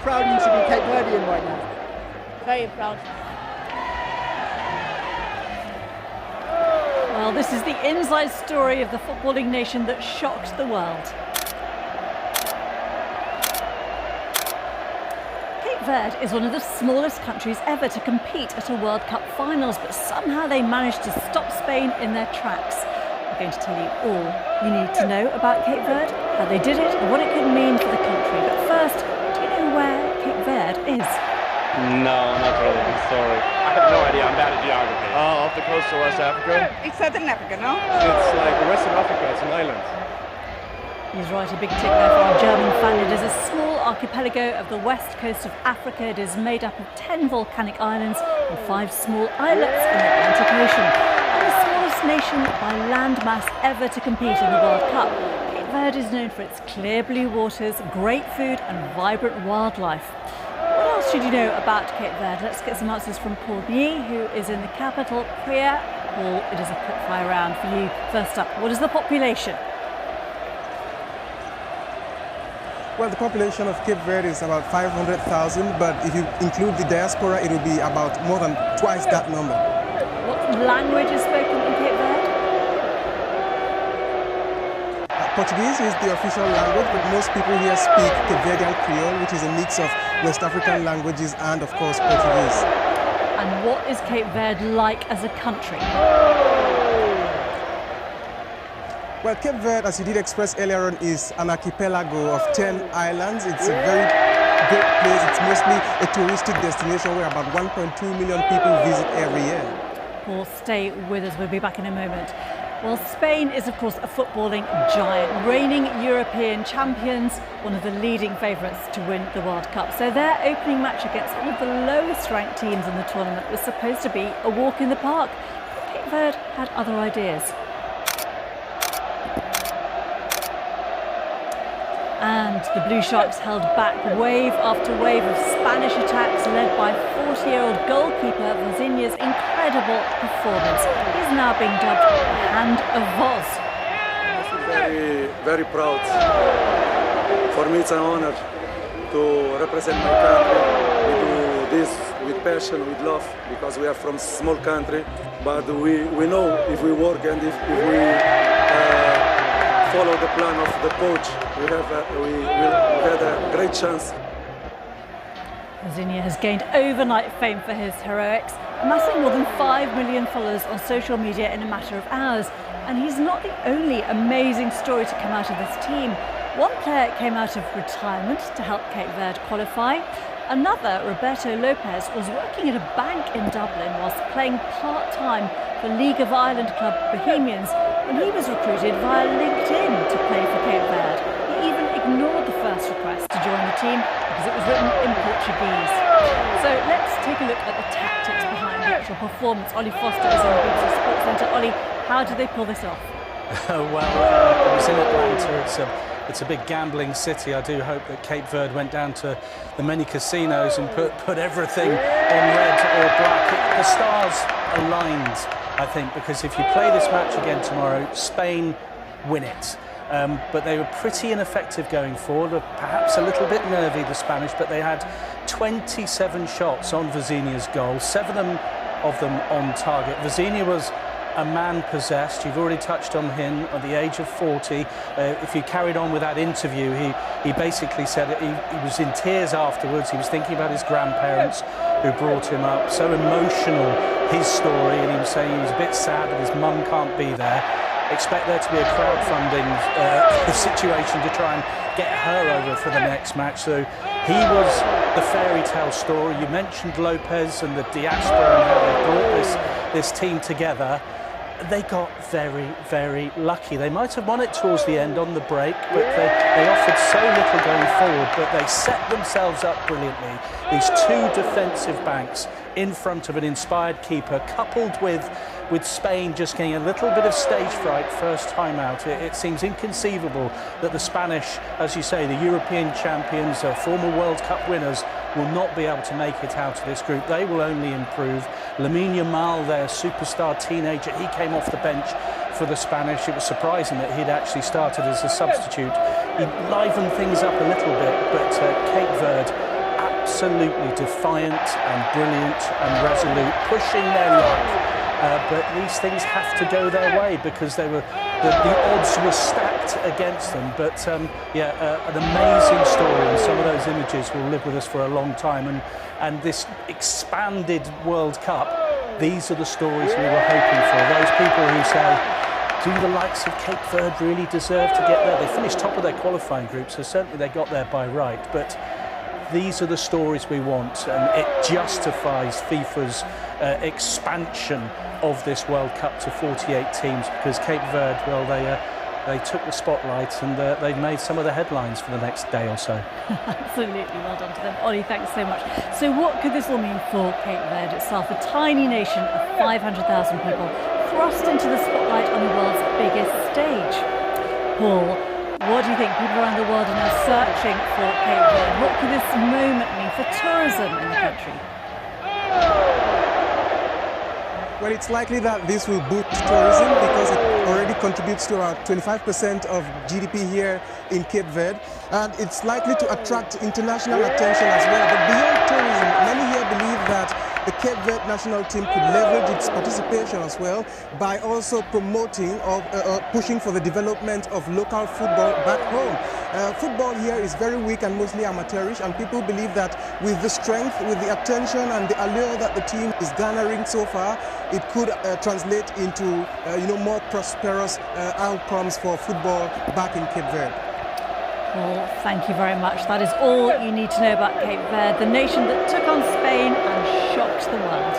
proud you to be Cape Verdean right now. Very proud. Well, this is the inside story of the footballing nation that shocked the world. Cape Verde is one of the smallest countries ever to compete at a World Cup finals, but somehow they managed to stop Spain in their tracks. I'm going to tell you all you need to know about Cape Verde, how they did it and what it could mean for the country. But first, do you know where Cape Verde is? No, not really. I'm sorry. I have no idea. I'm bad at geography. Oh, off the coast of West Africa? It's Southern Africa, no? It's like Western Africa. It's an island. He's right, a big tick there for our German fan. It is a small archipelago of the west coast of Africa. It is made up of 10 volcanic islands and 5 small islets in the Atlantic Ocean. And the smallest nation by landmass ever to compete in the World Cup. Cape Verde is known for its clear blue waters, great food and vibrant wildlife. What else should you know about Cape Verde? Let's get some answers from Paul Bie, who is in the capital, Praia. Paul, it is a quickfire round for you. First up, what is the population? Well, the population of Cape Verde is about 500,000, but if you include the diaspora, it will be about more than twice that number. What language is spoken in Cape Verde? Portuguese is the official language, but most people here speak Cape Verdean Creole, which is a mix of West African languages and, of course, Portuguese. And what is Cape Verde like as a country? Well, Cape Verde, as you did express earlier on, is an archipelago of 10 islands. It's a very great place. It's mostly a touristic destination where about 1.2 million people visit every year. Paul, stay with us. We'll be back in a moment. Well, Spain is, of course, a footballing giant, reigning European champions, one of the leading favourites to win the World Cup. So their opening match against one of the lowest ranked teams in the tournament was supposed to be a walk in the park. But Cape Verde had other ideas. And the Blue Sharks held back wave after wave of Spanish attacks led by 40-year-old goalkeeper Vozinha's incredible performance. He's now being dubbed the Hand of Voz. I feel very, very proud. For me it's an honor to represent my country. We do this with passion, with love, because we are from a small country, but we know if we work and if we follow the plan of the coach, we had a great chance. Vozinha has gained overnight fame for his heroics, amassing more than 5 million followers on social media in a matter of hours. And he's not the only amazing story to come out of this team. One player came out of retirement to help Cape Verde qualify. Another, Roberto Lopez, was working at a bank in Dublin whilst playing part-time for League of Ireland club Bohemians when he was recruited via LinkedIn to play for Cape Verde. He even ignored the first request to join the team because it was written in Portuguese. So let's take a look at the tactics behind the actual performance. Ollie Foster is in the BBC Sports Centre. Ollie, how did they pull this off? It was in Atlanta. It's a big gambling city. I do hope that Cape Verde went down to the many casinos and put everything on red or black. The stars aligned, I think, because if you play this match again tomorrow, Spain win it. But they were pretty ineffective going forward, perhaps a little bit nervy, the Spanish, but they had 27 shots on Vozinha's goal, 7 of them on target. Vozinha was a man possessed. You've already touched on him at the age of 40. If you carried on with that interview, he basically said he was in tears afterwards. He was thinking about his grandparents who brought him up. So emotional, his story, and he was saying he was a bit sad that his mum can't be there. Expect there to be a crowdfunding situation to try and get her over for the next match. So he was the fairy tale story. You mentioned Lopez and the diaspora and how they brought this team together. They got very, very lucky. They might have won it towards the end on the break, but they offered so little going forward, but they set themselves up brilliantly. These 2 defensive banks in front of an inspired keeper, coupled with Spain just getting a little bit of stage fright first time out. It seems inconceivable that the Spanish, as you say, the European champions, former World Cup winners, will not be able to make it out of this group. They will only improve. Lamine Yamal, their superstar teenager, he came off the bench for the Spanish. It was surprising that he'd actually started as a substitute. He livened things up a little bit, but Cape Verde absolutely defiant and brilliant and resolute, pushing their luck. But these things have to go their way because the odds were stacked against them. But an amazing story, and some of those images will live with us for a long time. And this expanded World Cup, these are the stories we were hoping for. Those people who say, do the likes of Cape Verde really deserve to get there? They finished top of their qualifying group, so certainly they got there by right. But these are the stories we want, and it justifies FIFA's expansion of this World Cup to 48 teams, because Cape Verde, well, they took the spotlight and they've made some of the headlines for the next day or so. Absolutely, well done to them. Ollie, thanks so much. So what could this all mean for Cape Verde itself, a tiny nation of 500,000 people thrust into the spotlight on the world's biggest stage? Paul, what do you think? People around the world are now searching for Cape Verde. What could this moment mean for tourism in the country? Well, it's likely that this will boost tourism because it already contributes to about 25% of GDP here in Cape Verde. And it's likely to attract international attention as well. But beyond tourism, many here believe that the Cape Verde national team could leverage its participation as well by also promoting or pushing for the development of local football back home. Football here is very weak and mostly amateurish, and people believe that with the strength, with the attention and the allure that the team is garnering so far, it could translate into more prosperous outcomes for football back in Cape Verde. Well, thank you very much. That is all you need to know about Cape Verde, the nation that took on Spain and shocked the world.